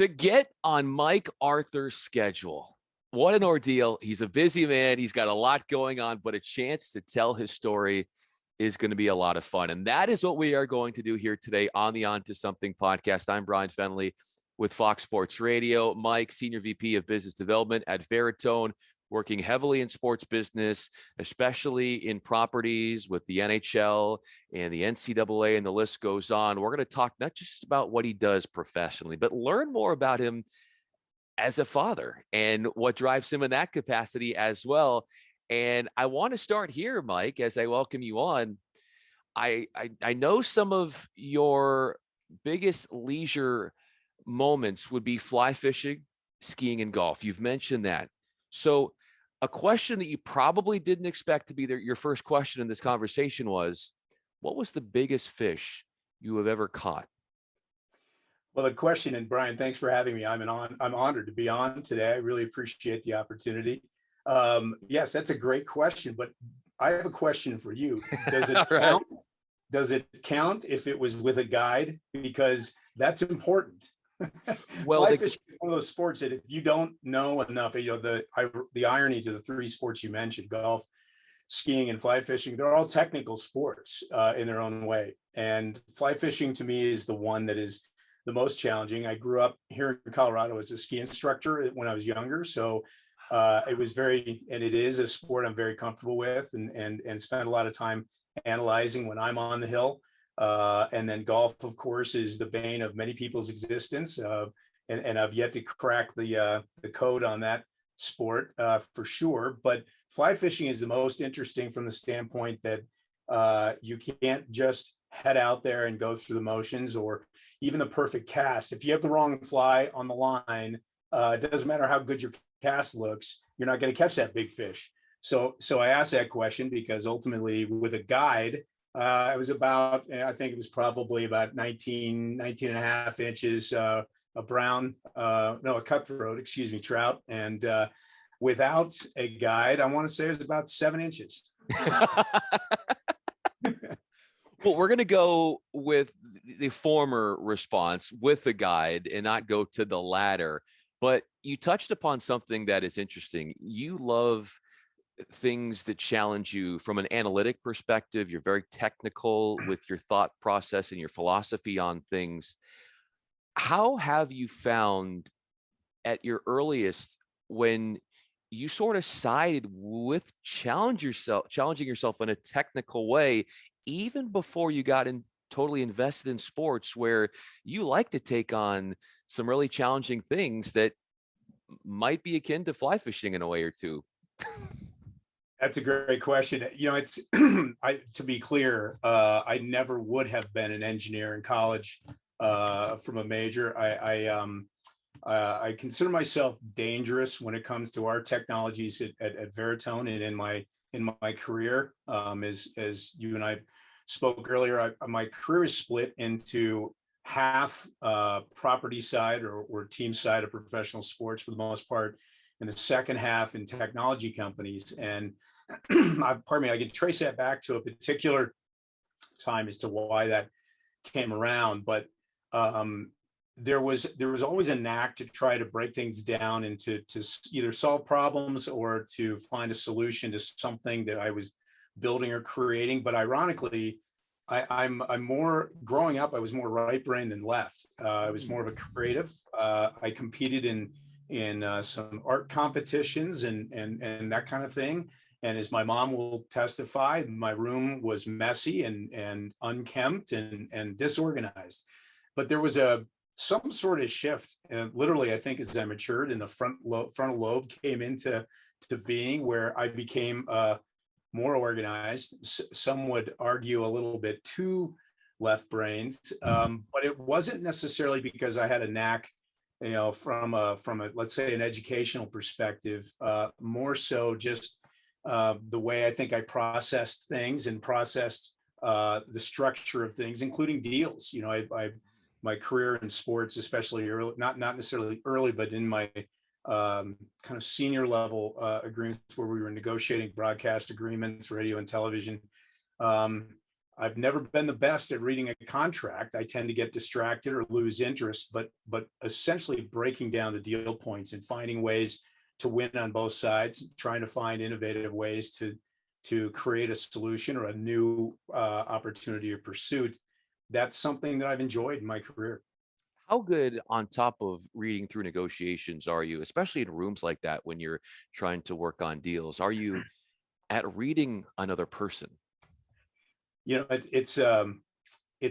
To get on Mike Arthur's schedule. What an ordeal. He's a busy man. He's got a lot going on, but a chance to tell his story is going to be a lot of fun. And that is what we are going to do here today on the On to Something podcast. I'm Bryan Fenley with Fox Sports Radio. Mike, Senior VP of Business Development at Veritone, working heavily in sports business, especially in properties with the NHL and the NCAA, and the list goes on. We're going to talk not just about what he does professionally, but learn more about him as a father and what drives him in that capacity as well. And I want to start here, Mike, as I welcome you on. I know some of your biggest leisure moments would be fly fishing, skiing, and golf. You've mentioned that. So a question that you probably didn't expect to be your first question in this conversation was, what was the biggest fish you have ever caught? Well, the question, and Bryan, thanks for having me. I'm honored to be on today. I really appreciate the opportunity. Yes, that's a great question, but I have a question for you. Does it count? Does it count if it was with a guide? Because that's important. Well, fly fishing is one of those sports that if you don't know enough, the irony to the three sports you mentioned, golf, skiing, and fly fishing, they're all technical sports in their own way. And fly fishing to me is the one that is the most challenging. I grew up here in Colorado as a ski instructor when I was younger. So it is a sport I'm very comfortable with and spend a lot of time analyzing when I'm on the hill. And then golf, of course, is the bane of many people's existence. And I've yet to crack the code on that sport for sure. But fly fishing is the most interesting from the standpoint that you can't just head out there and go through the motions or even the perfect cast. If you have the wrong fly on the line, it doesn't matter how good your cast looks, you're not going to catch that big fish. So I asked that question because ultimately with a guide, I think it was probably about 19 and a half inches, a cutthroat, trout. And without a guide, I want to say it was about 7 inches. Well, we're going to go with the former response with the guide and not go to the latter. But you touched upon something that is interesting. You love things that challenge you from an analytic perspective. You're very technical with your thought process and your philosophy on things. How have you found at your earliest when you sort of sided with challenging yourself in a technical way, even before you got totally invested in sports, where you like to take on some really challenging things that might be akin to fly fishing in a way or two? That's a great question. It's to be clear, I never would have been an engineer in college from a major. I consider myself dangerous when it comes to our technologies at Veritone and in my career. As you and I spoke earlier, my career is split into half property side or team side of professional sports for the most part, and the second half in technology companies. And I can trace that back to a particular time as to why that came around. But there was always a knack to try to break things down into either solve problems or to find a solution to something that I was building or creating. But ironically, I'm more growing up. I was more right brain than left. I was more of a creative. I competed in some art competitions and that kind of thing. And as my mom will testify, my room was messy and unkempt and disorganized. But there was some sort of shift, and literally, I think as I matured and the frontal lobe came into being, where I became more organized. Some would argue a little bit too left-brained, but it wasn't necessarily because I had a knack, from a let's say an educational perspective. More so just the way I think I processed things and processed the structure of things, including deals. My career in sports, especially early, not necessarily early, but in my kind of senior level agreements where we were negotiating broadcast agreements, radio and television. I've never been the best at reading a contract. I tend to get distracted or lose interest, but essentially breaking down the deal points and finding ways to win on both sides, trying to find innovative ways to create a solution or a new opportunity or pursuit. That's something that I've enjoyed in my career. How good on top of reading through negotiations are you, especially in rooms like that when you're trying to work on deals? Are you at reading another person? It's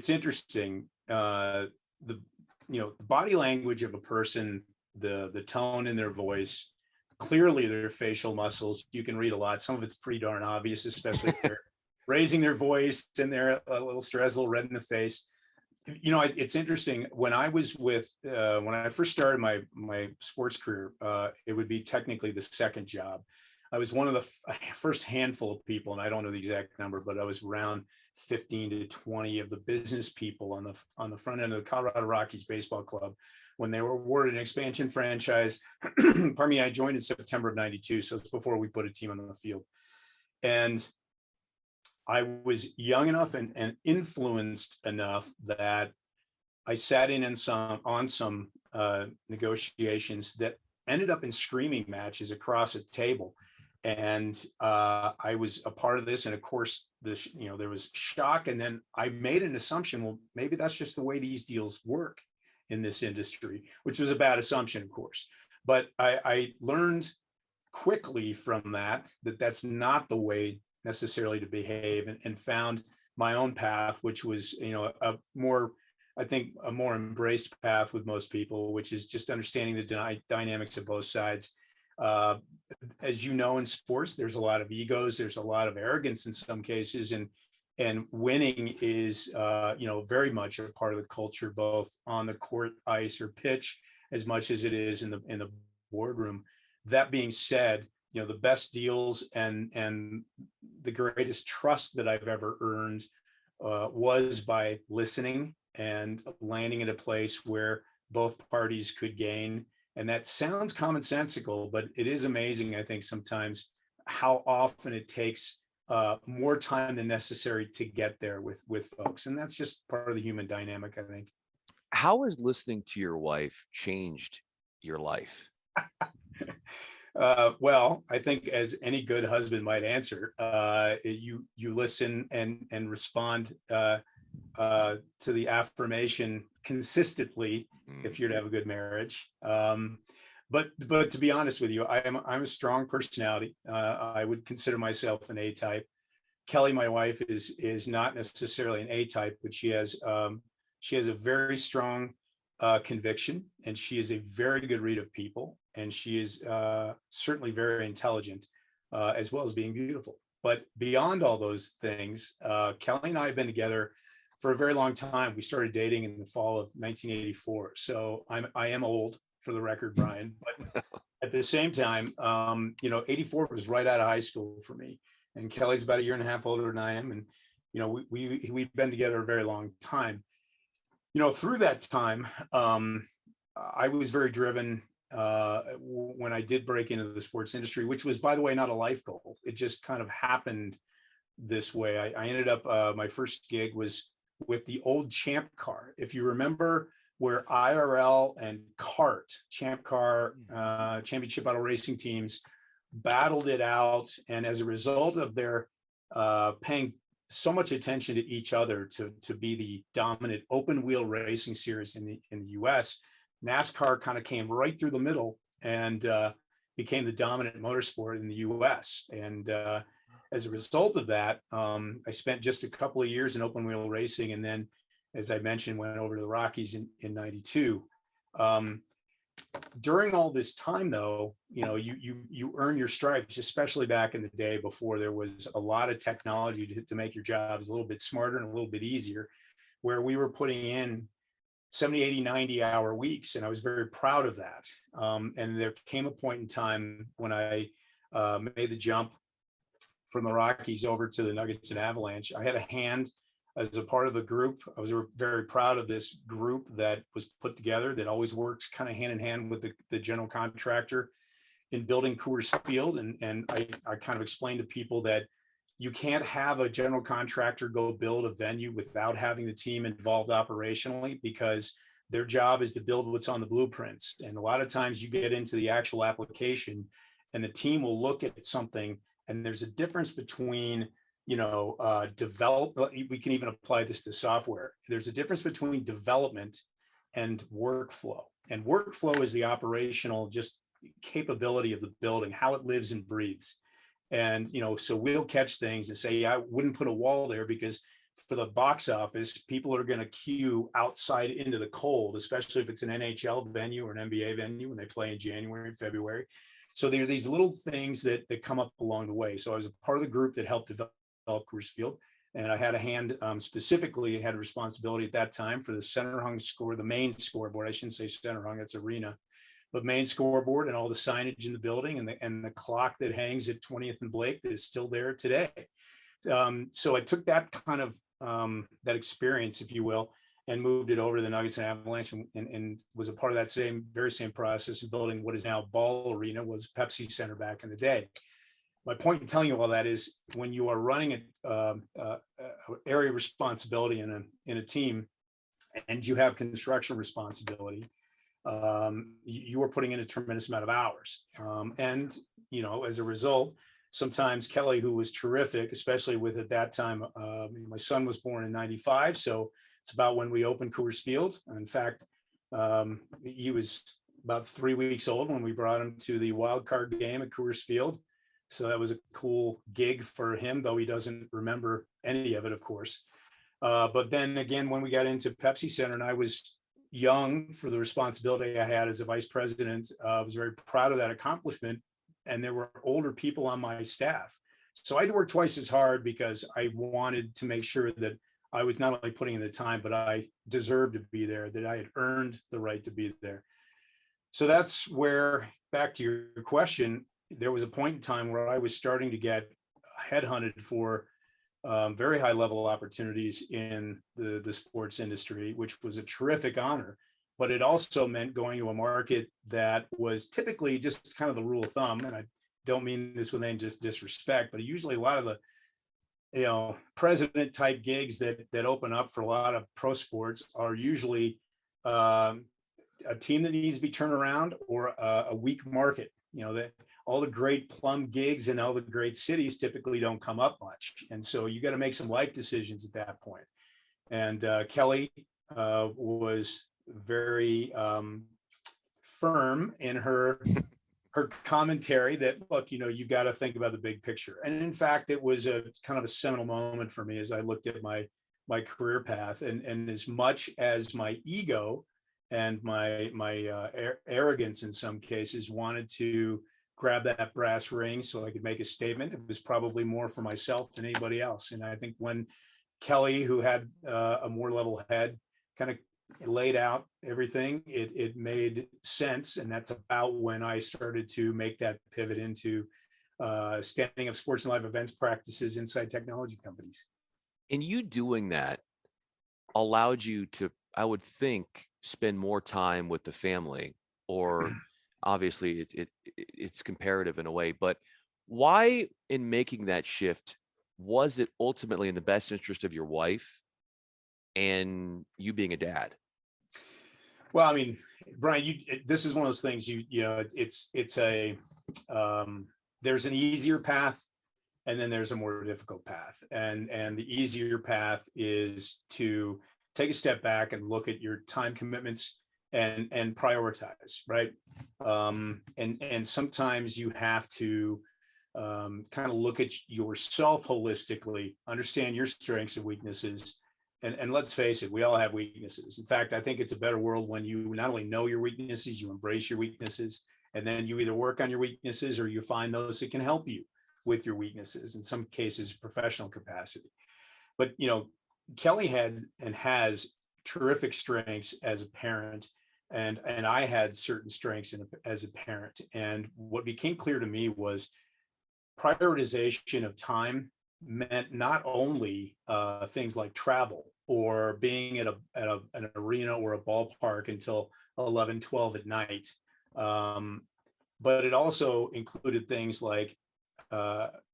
interesting. The the body language of a person, the tone in their voice, clearly their facial muscles. You can read a lot. Some of it's pretty darn obvious, especially if they're raising their voice and they're a little stressed, a little red in the face. It's interesting. When I was when I first started my sports career, it would be technically the second job. I was one of the first handful of people, and I don't know the exact number, but I was around 15 to 20 of the business people on the front end of the Colorado Rockies baseball club when they were awarded an expansion franchise. Pardon me, I joined in September of '92, so it's before we put a team on the field. And I was young enough and influenced enough that I sat in on some negotiations that ended up in screaming matches across a table. And I was a part of this. And of course, there was shock. And then I made an assumption, well, maybe that's just the way these deals work in this industry, which was a bad assumption, of course. But I learned quickly from that that's not the way necessarily to behave, and found my own path, which was, I think a more embraced path with most people, which is just understanding the dynamics of both sides. As you know, in sports, there's a lot of egos, there's a lot of arrogance in some cases, and winning is, very much a part of the culture, both on the court, ice, or pitch, as much as it is in the boardroom. That being said, the best deals and the greatest trust that I've ever earned was by listening and landing at a place where both parties could gain. And that sounds commonsensical, but it is amazing, I think, sometimes how often it takes more time than necessary to get there with folks. And that's just part of the human dynamic, I think. How has listening to your wife changed your life? Well, I think as any good husband might answer, you listen and respond to the affirmation consistently if you're to have a good marriage. But to be honest with you, I'm a strong personality. I would consider myself an A type. Kelly, my wife, is not necessarily an A type, but she has a very strong conviction, and she is a very good read of people, and she is certainly very intelligent, as well as being beautiful. But beyond all those things, Kelly and I have been together for a very long time. We started dating in the fall of 1984. So I am old, for the record, Bryan, but at the same time, 84 was right out of high school for me. And Kelly's about a year and a half older than I am. And, we've been together a very long time. Through that time, I was very driven when I did break into the sports industry, which was, by the way, not a life goal. It just kind of happened this way. I ended up, my first gig was with the old Champ Car. If you remember, where IRL and CART, Champ Car, Championship Auto Racing teams, battled it out. And as a result of their paying so much attention to each other to be the dominant open wheel racing series in the US, NASCAR kind of came right through the middle and became the dominant motorsport in the US. And as a result of that, I spent just a couple of years in open wheel racing, and then, as I mentioned, went over to the Rockies in '92. During all this time, though, you earn your stripes, especially back in the day before there was a lot of technology to make your jobs a little bit smarter and a little bit easier, where we were putting in 70, 80, 90-hour weeks. And I was very proud of that. And there came a point in time when I made the jump from the Rockies over to the Nuggets and Avalanche. I had a hand as a part of the group. I was very proud of this group that was put together that always works kind of hand in hand with the general contractor in building Coors Field. And I kind of explained to people that, you can't have a general contractor go build a venue without having the team involved operationally, because their job is to build what's on the blueprints. And a lot of times you get into the actual application and the team will look at something, and there's a difference between, develop. We can even apply this to software. There's a difference between development and workflow. And workflow is the operational just capability of the building, how it lives and breathes. And, so we'll catch things and say, yeah, I wouldn't put a wall there because for the box office, people are going to queue outside into the cold, especially if it's an NHL venue or an NBA venue when they play in January and February. So there are these little things that come up along the way. So I was a part of the group that helped develop Coors Field. And I had a hand, specifically had a responsibility at that time for the center hung score, the main scoreboard. I shouldn't say center hung, that's arena, but main scoreboard and all the signage in the building, and the clock that hangs at 20th and Blake that is still there today. So I took that kind of that experience, if you will, and moved it over to the Nuggets and Avalanche, and was a part of that very same process of building what is now Ball Arena, was Pepsi Center back in the day. My point in telling you all that is when you are running an area responsibility in a team, and you have construction responsibility, you are putting in a tremendous amount of hours. And, as a result, sometimes Kelly, who was terrific, especially with at that time, my son was born in 95. So it's about when we opened Coors Field. In fact, he was about 3 weeks old when we brought him to the wild card game at Coors Field. So that was a cool gig for him, though he doesn't remember any of it, of course. But then again, when we got into Pepsi Center and I was young for the responsibility I had as a vice president, I was very proud of that accomplishment. And there were older people on my staff. So I had to work twice as hard because I wanted to make sure that I was not only putting in the time, but I deserved to be there, that I had earned the right to be there. So that's where, back to your question, there was a point in time where I was starting to get headhunted for very high level opportunities in the sports industry, which was a terrific honor. But it also meant going to a market that was typically just kind of the rule of thumb. And I don't mean this with any just disrespect, but usually a lot of the president type gigs that open up for a lot of pro sports are usually a team that needs to be turned around, or a weak market. That all the great plum gigs in all the great cities typically don't come up much. And so you got to make some life decisions at that point. And Kelly was very firm in her commentary that, look, you've got to think about the big picture. And in fact, it was a kind of a seminal moment for me as I looked at my career path. And as much as my ego and my arrogance in some cases wanted to grab that brass ring so I could make a statement, it was probably more for myself than anybody else. And I think when Kelly, who had a more level head, kind of laid out everything, it made sense. And that's about when I started to make that pivot into standing up sports and live events practices inside technology companies. And you doing that allowed you to, I would think, spend more time with the family, or obviously it's comparative in a way, but why in making that shift was it ultimately in the best interest of your wife and you being a dad? Well, I mean, Brian, this is one of those things, it's a, there's an easier path and then there's a more difficult path. And the easier path is to take a step back and look at your time commitments and prioritize, right? And sometimes you have to kind of look at yourself holistically, understand your strengths and weaknesses. And let's face it, we all have weaknesses. In fact, I think it's a better world when you not only know your weaknesses, you embrace your weaknesses, and then you either work on your weaknesses or you find those that can help you with your weaknesses, in some cases, professional capacity. But, Kelly had and has terrific strengths as a parent, and I had certain strengths as a parent. And what became clear to me was prioritization of time meant not only things like travel or being at an arena or a ballpark until 11, 12 at night, but it also included things like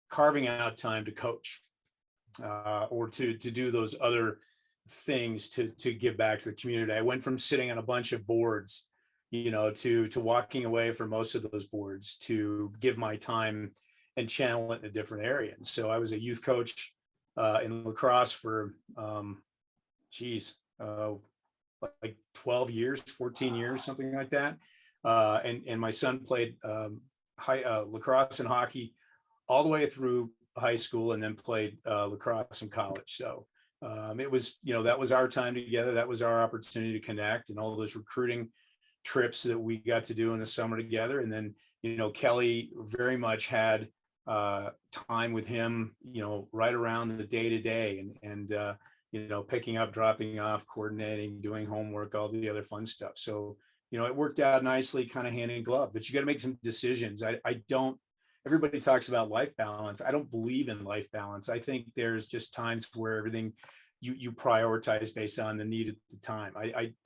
carving out time to coach, or to do those other things to give back to the community. I went from sitting on a bunch of boards, to walking away from most of those boards to give my time and channel it in a different area. And so I was a youth coach in lacrosse for, geez, like 12 years, 14 years, something like that. And my son played lacrosse and hockey all the way through high school, and then played lacrosse in college. So it was, that was our time together. That was our opportunity to connect, and all those recruiting trips that we got to do in the summer together. And then, Kelly very much had time with him, right around the day to day, and picking up, dropping off, coordinating, doing homework, all the other fun stuff. So, it worked out nicely, kind of hand in glove, but you got to make some decisions. I don't, everybody talks about life balance. I don't believe in life balance. I think there's just times where everything you prioritize based on the need at the time.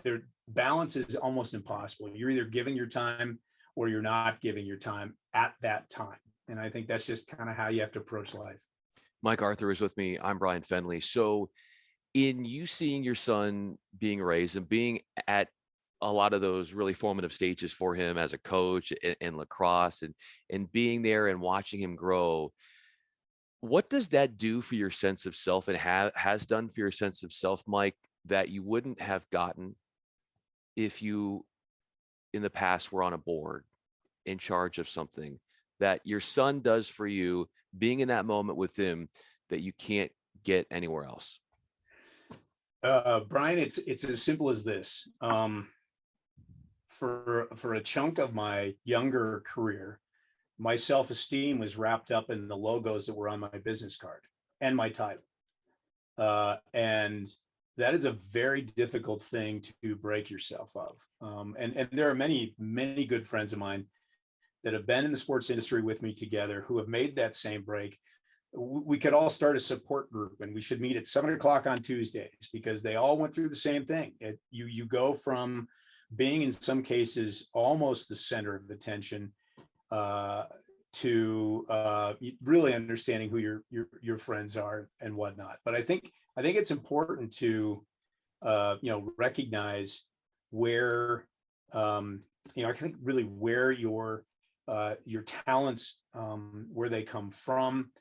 Their balance is almost impossible. You're either giving your time or you're not giving your time at that time. And I think that's just kind of how you have to approach life. Mike Arthur is with me. I'm Bryan Fenley. So in you seeing your son being raised and being at a lot of those really formative stages for him as a coach in lacrosse, and being there and watching him grow, what does that do for your sense of self, and has done for your sense of self, Mike, that you wouldn't have gotten if you in the past were on a board in charge of something, that your son does for you being in that moment with him that you can't get anywhere else? Bryan, it's as simple as this. For a chunk of my younger career, my self-esteem was wrapped up in the logos that were on my business card and my title. And that is a very difficult thing to break yourself of. And there are many, many good friends of mine that have been in the sports industry with me together who have made that same break. We could all start a support group, and we should meet at 7 o'clock on Tuesdays, because they all went through the same thing. You go from being, in some cases, almost the center of attention, to really understanding who your friends are and whatnot. But I think it's important to recognize where I think really where your talents, where they come from,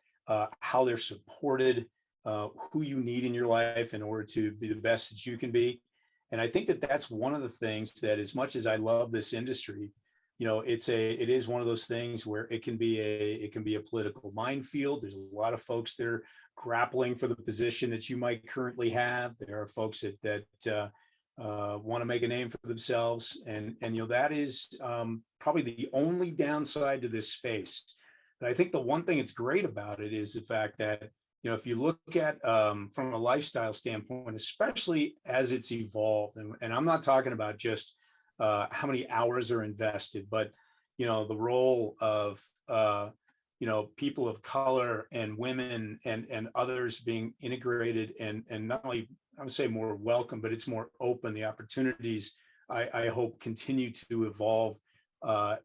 how they're supported, who you need in your life in order to be the best that you can be. And I think that that's one of the things that, as much as I love this industry, it is one of those things where it can be a political minefield. There's a lot of folks that are grappling for the position that you might currently have. There are folks that want to make a name for themselves, and that is probably the only downside to this space. But I think the one thing that's great about it is the fact that, if you look at from a lifestyle standpoint, especially as it's evolved, and I'm not talking about just how many hours are invested, but the role of people of color and women and others being integrated, and not only, I would say, more welcome, but it's more open. The opportunities, I hope, continue to evolve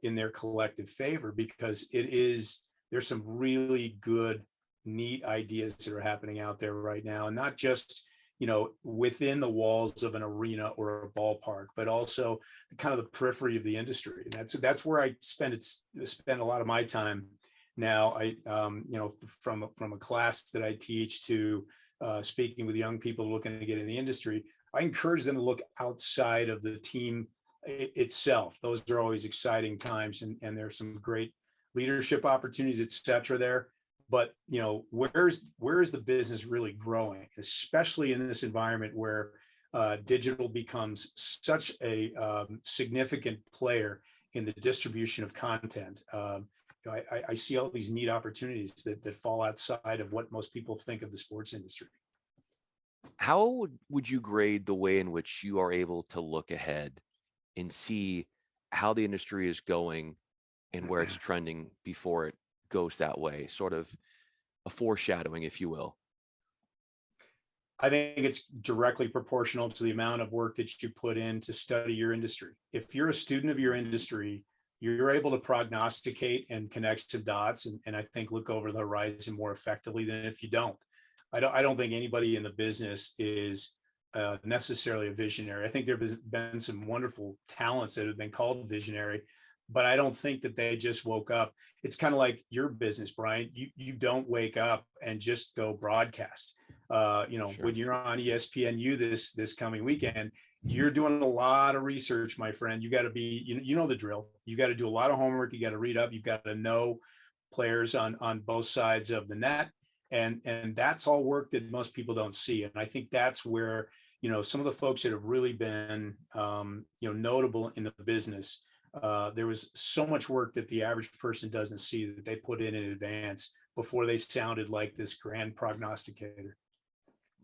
in their collective favor, because there's some really good, neat ideas that are happening out there right now, and not just within the walls of an arena or a ballpark, but also kind of the periphery of the industry. And that's where I spend a lot of my time now. From a class that I teach to speaking with young people looking to get in the industry, I encourage them to look outside of the team itself. Those are always exciting times, and there's some great leadership opportunities, et cetera, there. But where is the business really growing, especially in this environment where digital becomes such a significant player in the distribution of content? I see all these neat opportunities that fall outside of what most people think of the sports industry. How would you grade the way in which you are able to look ahead and see how the industry is going and where it's trending before it goes that way? Sort of a foreshadowing, if you will. I think it's directly proportional to the amount of work that you put in to study your industry. If you're a student of your industry, you're able to prognosticate and connect some dots, and I think look over the horizon more effectively than if you don't. I don't think anybody in the business is necessarily a visionary. I think there has been some wonderful talents that have been called visionary, but I don't think that they just woke up. It's kind of like your business, Brian. You don't wake up and just go broadcast. Sure. When you're on ESPNU this coming weekend, you're doing a lot of research, my friend. You got to be, you know the drill. You got to do a lot of homework. You got to read up. You've got to know players on both sides of the net, and that's all work that most people don't see. And I think that's where some of the folks that have really been notable in the business. There was so much work that the average person doesn't see that they put in advance before they sounded like this grand prognosticator.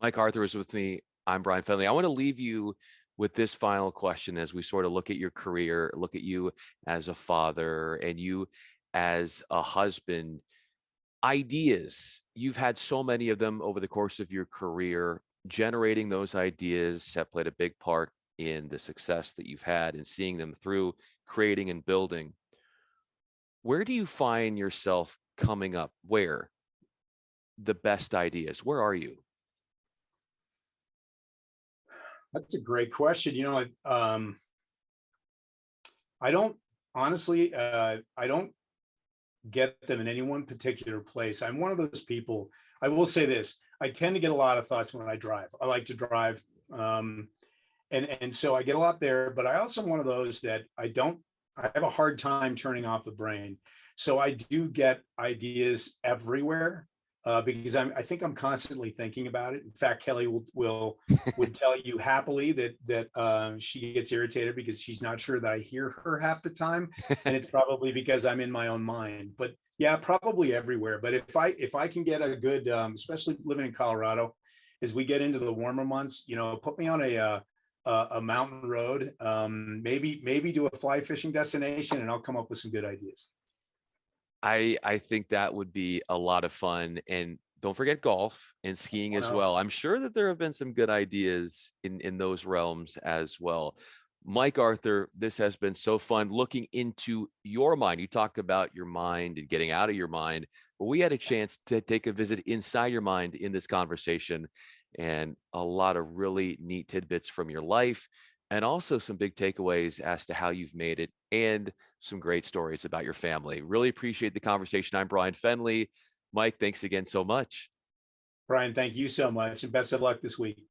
Mike Arthur is with me. I'm Bryan Fenley. I want to leave you with this final question as we sort of look at your career, look at you as a father and you as a husband. Ideas, you've had so many of them over the course of your career. Generating those ideas have played a big part in the success that you've had and seeing them through, creating and building. Where do you find yourself coming up? Where the best ideas? Where are you? That's a great question. I don't honestly, I don't get them in any one particular place. I'm one of those people. I will say this: I tend to get a lot of thoughts when I drive. I like to drive, and so I get a lot there. But I also am one of those that I have a hard time turning off the brain. So I do get ideas everywhere because I think I'm constantly thinking about it. In fact, Kelly would tell you happily that she gets irritated because she's not sure that I hear her half the time, and it's probably because I'm in my own mind. But yeah, probably everywhere. But if I can get a good, especially living in Colorado, as we get into the warmer months, put me on a mountain road, maybe do a fly fishing destination, and I'll come up with some good ideas. I think that would be a lot of fun. And don't forget golf and skiing Oh, as no. well. I'm sure that there have been some good ideas in those realms as well. Mike Arthur, this has been so fun looking into your mind. You talk about your mind and getting out of your mind. But we had a chance to take a visit inside your mind in this conversation, and a lot of really neat tidbits from your life, and also some big takeaways as to how you've made it, and some great stories about your family. Really appreciate the conversation. I'm Bryan Fenley. Mike, thanks again so much. Brian, thank you so much, and best of luck this week.